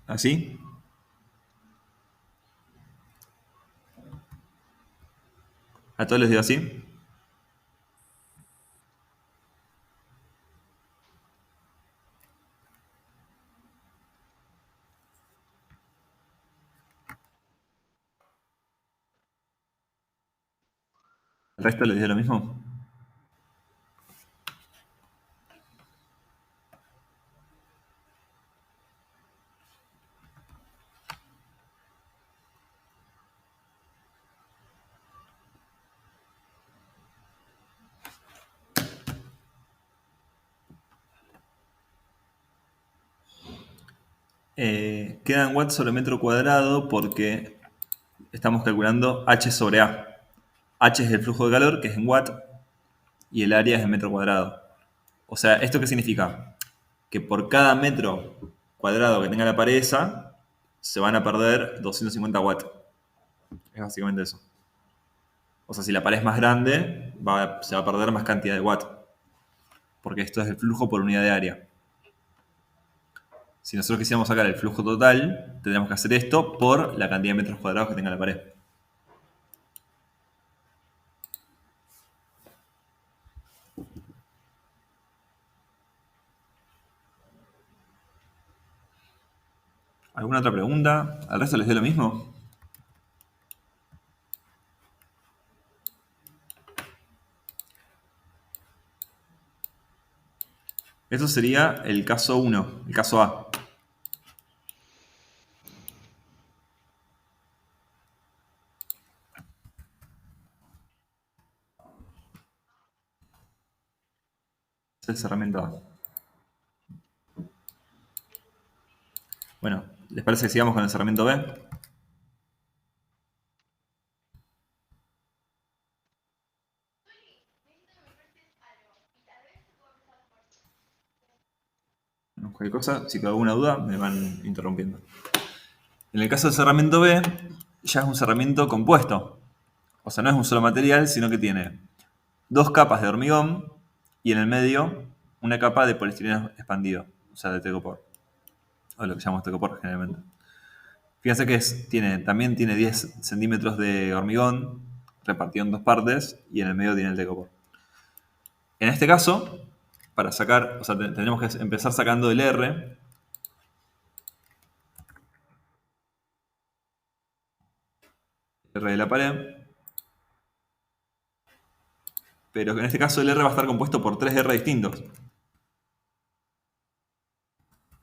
¿Así? ¿A todos les dio así? ¿El resto les dio lo mismo? Quedan watts sobre metro cuadrado porque estamos calculando H sobre A. H es el flujo de calor, que es en watt, y el área es en metro cuadrado. O sea, ¿esto qué significa? Que por cada metro cuadrado que tenga la pared esa, se van a perder 250 watts. Es básicamente eso. O sea, si la pared es más grande, se va a perder más cantidad de watts. Porque esto es el flujo por unidad de área. Si nosotros quisiéramos sacar el flujo total, tendríamos que hacer esto por la cantidad de metros cuadrados que tenga la pared. ¿Alguna otra pregunta? ¿Al resto les dio lo mismo? Eso sería el caso 1, el caso A. Es el cerramiento A. Bueno, ¿les parece que sigamos con el cerramiento B? Bueno, cualquier cosa, si queda alguna duda, me van interrumpiendo. En el caso del cerramiento B, ya es un cerramiento compuesto. O sea, no es un solo material, sino que tiene 2 capas de hormigón y en el medio una capa de poliestireno expandido, o sea, de Tecopor. O lo que llamamos Tecopor generalmente. Fíjense que también tiene 10 centímetros de hormigón repartido en 2 partes y en el medio tiene el Tecopor. En este caso, para sacar, o sea, tendremos que empezar sacando el R. R de la pared. Pero en este caso el R va a estar compuesto por 3 R distintos.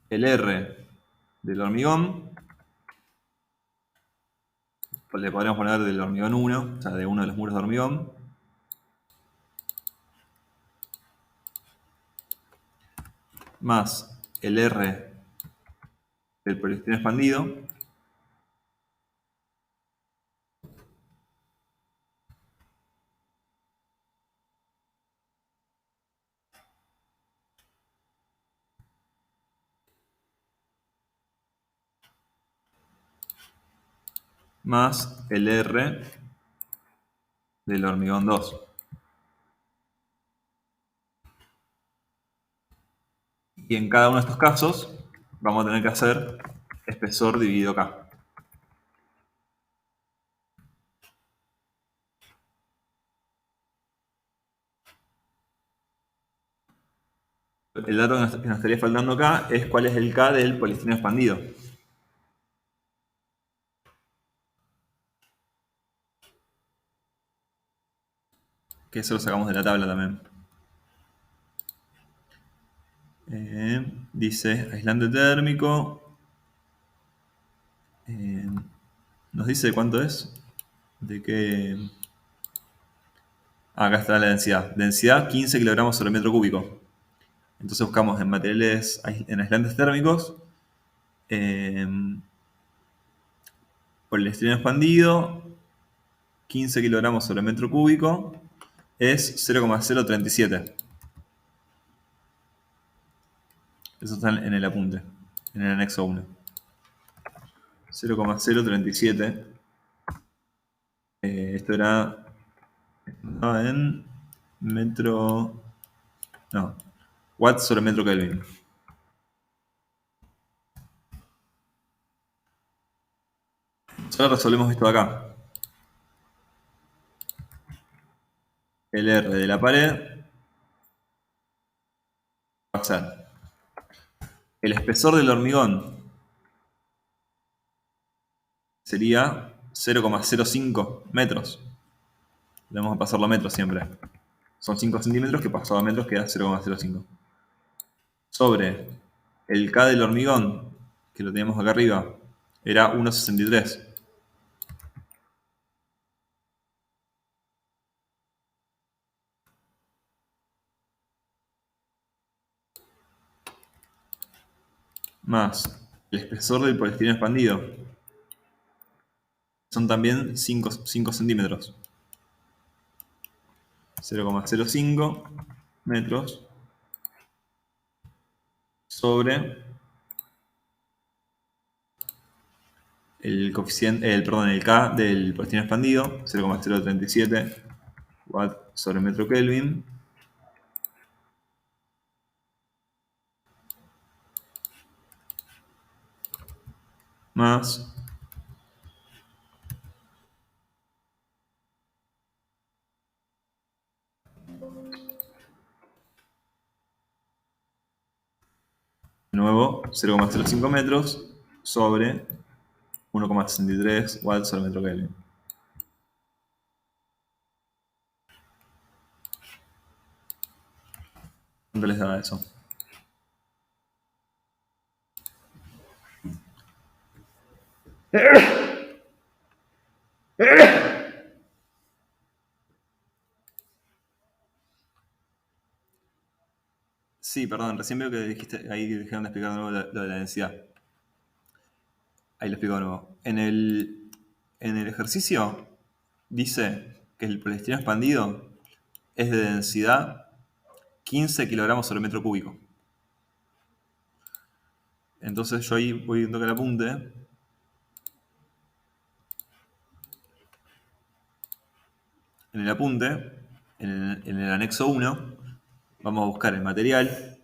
El R del hormigón, pues le podríamos poner del hormigón 1, o sea, de uno de los muros de hormigón. Más el R del poliestireno expandido. más el R del hormigón 2. Y en cada uno de estos casos vamos a tener que hacer espesor dividido K. El dato que nos estaría faltando acá es cuál es el K del poliestireno expandido. Que eso lo sacamos de la tabla también. Dice aislante térmico. Nos dice cuánto es. De qué. Acá está la densidad. Densidad 15 kilogramos sobre metro cúbico. Entonces buscamos en materiales, en aislantes térmicos. Poliestireno expandido. 15 kilogramos sobre metro cúbico. Es 0,037. Eso está en el apunte. En el anexo 1. 0,037. Esto era. Estaba en metro. No. Watts sobre metro Kelvin. Ahora resolvemos esto de acá. El R de la pared va a ser el espesor del hormigón. Sería 0,05 metros. Debemos pasarlo a metros siempre. Son 5 centímetros que pasado a metros queda 0,05. Sobre el K del hormigón, que lo tenemos acá arriba, era 1,63. Más el espesor del poliestireno expandido. Son también 5 centímetros. 0,05 metros sobre el coeficiente, el K del poliestireno expandido, 0,037 watt sobre metro Kelvin. Más de nuevo 0,05 metros sobre 1,63 watts sobre metro Kelvin. ¿Cuánto les da eso? Sí, perdón, recién veo que dijiste ahí que dejaron de explicar de nuevo lo de la densidad. Ahí lo explico de nuevo. En el ejercicio dice que el poliestireno expandido es de densidad 15 kilogramos sobre metro cúbico. Entonces yo ahí voy a tocar el apunte. En el apunte, en el anexo 1, vamos a buscar el material,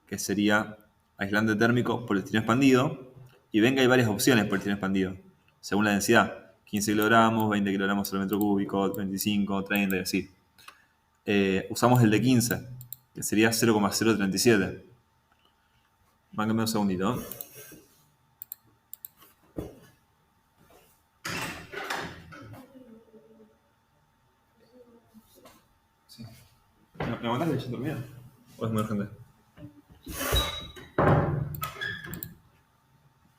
que sería aislante térmico, poliestireno expandido, y ven que hay varias opciones de poliestireno expandido, según la densidad. 15 kilogramos, 20 kilogramos sobre metro cúbico, 25, 30 y así. Usamos el de 15, que sería 0,037. Mándame un segundito. ¿Me aguantas que ya termina? ¿O es muy urgente?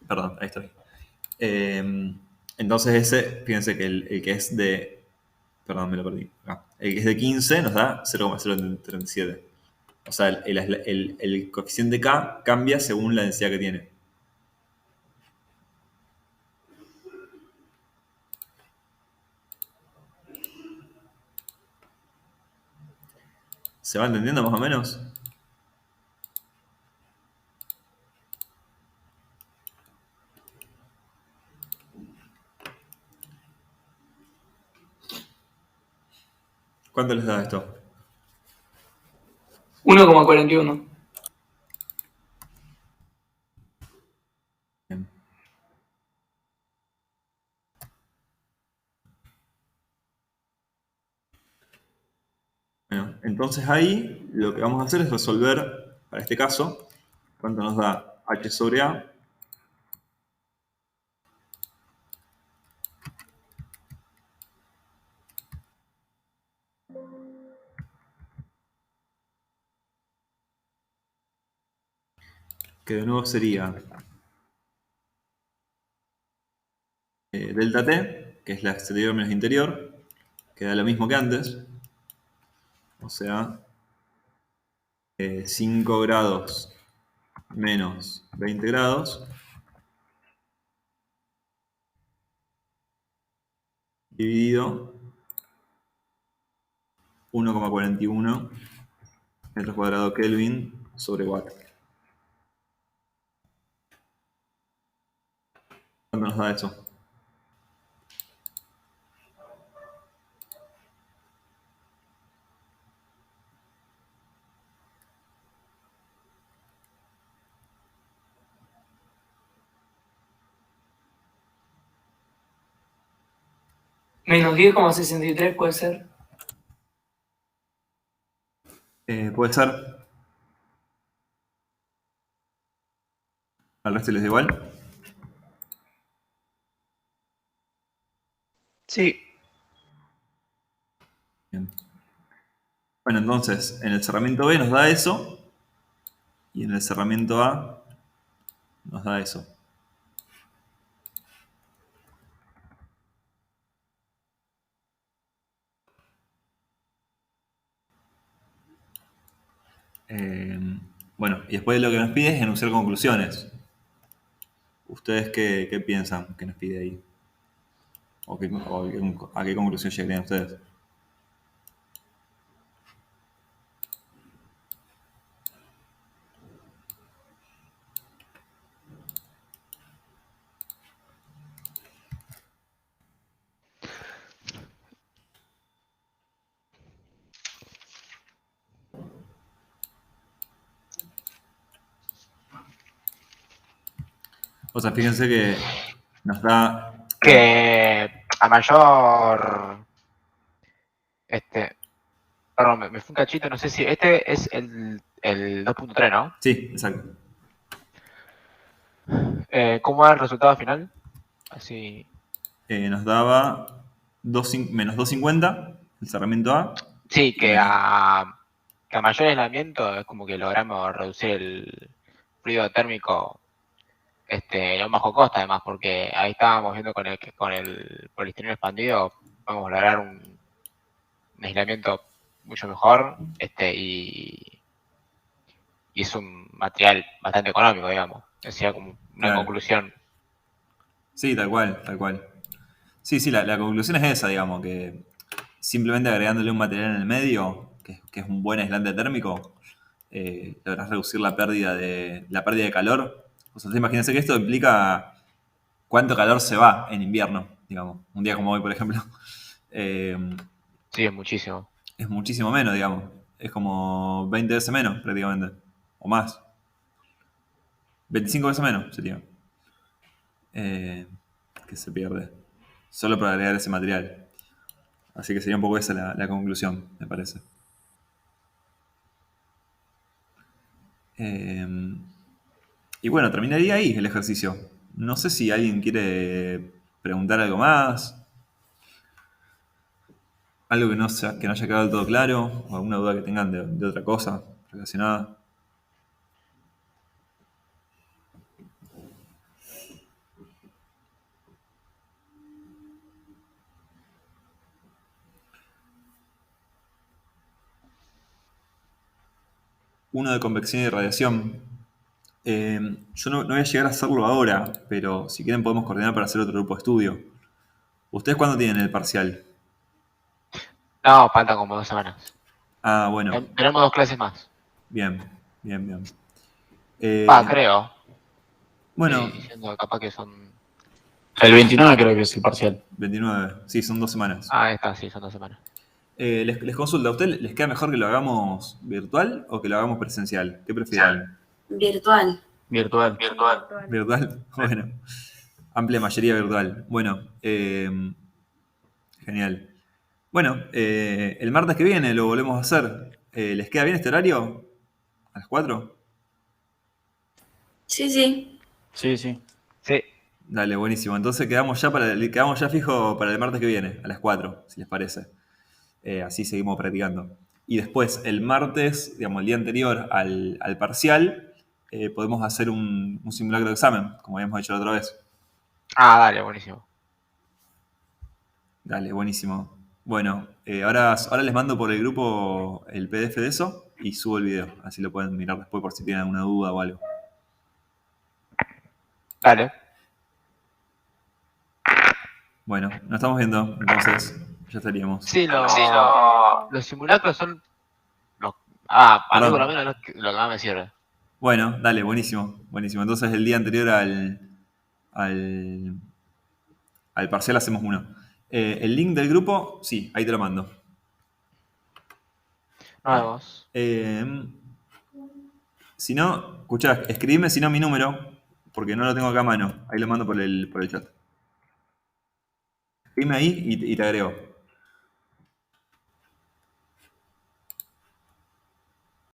Perdón, ahí estoy. Entonces ese, fíjense que el que es de... Perdón, me lo perdí. El que es de 15 nos da 0,037. O sea, el coeficiente K cambia según la densidad que tiene. ¿Se va entendiendo más o menos? ¿Cuánto les da esto? 1,41. Bien. Bueno, entonces ahí lo que vamos a hacer es resolver, para este caso, cuánto nos da h sobre a que de nuevo sería delta t, que es la exterior menos interior, que da lo mismo que antes, o sea, 5 grados menos 20 grados, dividido 1,41 metros cuadrados Kelvin sobre watt. ¿Cuánto nos da eso? Menos 10,63 puede ser. Puede ser. ¿Al resto les da igual? Sí. Bien. Bueno, entonces, en el cerramiento B nos da eso, y en el cerramiento A nos da eso. Bueno, y después lo que nos pide es enunciar conclusiones. ¿Ustedes qué piensan que nos pide ahí? ¿O a qué conclusión llegarían ustedes? O sea, fíjense que nos da... Que a mayor... Perdón, me fue un cachito, no sé si... Este es el 2.3, ¿no? Sí, exacto. ¿Cómo era el resultado final? Así... Nos daba menos 250 el cerramiento A. Sí, que a mayor aislamiento es como que logramos reducir el fluido térmico a un bajo costo, además, porque ahí estábamos viendo con el poliestireno expandido, vamos a lograr un aislamiento mucho mejor y es un material bastante económico, digamos. Decía como una Claro. conclusión. Sí, tal cual, tal cual. Sí, la conclusión es esa, digamos, que simplemente agregándole un material en el medio, que es un buen aislante térmico, lográs reducir la pérdida de calor. O sea, imagínense que esto implica cuánto calor se va en invierno, digamos. Un día como hoy, por ejemplo. Sí, es muchísimo. Es muchísimo menos, digamos. Es como 20 veces menos, prácticamente. O más. 25 veces menos sería. Que se pierde. Solo por agregar ese material. Así que sería un poco esa la conclusión, me parece. Y bueno, terminaría ahí el ejercicio. No sé si alguien quiere preguntar algo más. Algo que no haya quedado del todo claro. O alguna duda que tengan de otra cosa relacionada. Uno de convección y radiación. Yo no voy a llegar a hacerlo ahora, pero si quieren podemos coordinar para hacer otro grupo de estudio. ¿Ustedes cuándo tienen el parcial? No, faltan como 2 semanas. Ah, bueno. Tenemos 2 clases más. Bien. Creo. Bueno, Estoy diciendo capaz que son... El 29 creo que es el parcial. 29. Sí, son 2 semanas. Ah, está, sí, son 2 semanas. Les consulta, ¿a ustedes les queda mejor que lo hagamos virtual o que lo hagamos presencial? ¿Qué prefieren? Virtual. Virtual. ¿Virtual? Bueno, amplia mayoría virtual. Bueno, genial. Bueno, el martes que viene lo volvemos a hacer. ¿Les queda bien este horario? ¿A las 4? Sí, sí. Sí, sí. Sí. Dale, buenísimo. Entonces quedamos ya fijo para el martes que viene, a las 4, si les parece. Así seguimos practicando. Y después, el martes, digamos, el día anterior al parcial, podemos hacer un simulacro de examen, como habíamos hecho la otra vez. Ah, dale, buenísimo. Dale, buenísimo. Bueno, ahora les mando por el grupo el PDF de eso y subo el video. Así lo pueden mirar después por si tienen alguna duda o algo. Dale. Bueno, nos estamos viendo, entonces ya estaríamos. Sí, los simulacros son a mí Perdón. por lo menos lo que más me sirve. Bueno, dale, buenísimo, buenísimo. Entonces el día anterior al parcial hacemos uno. El link del grupo, sí, ahí te lo mando. Nos Eh, si no, escuchá, escribime si no mi número, porque no lo tengo acá a mano. Ahí lo mando por el chat. Escribime ahí y te agrego.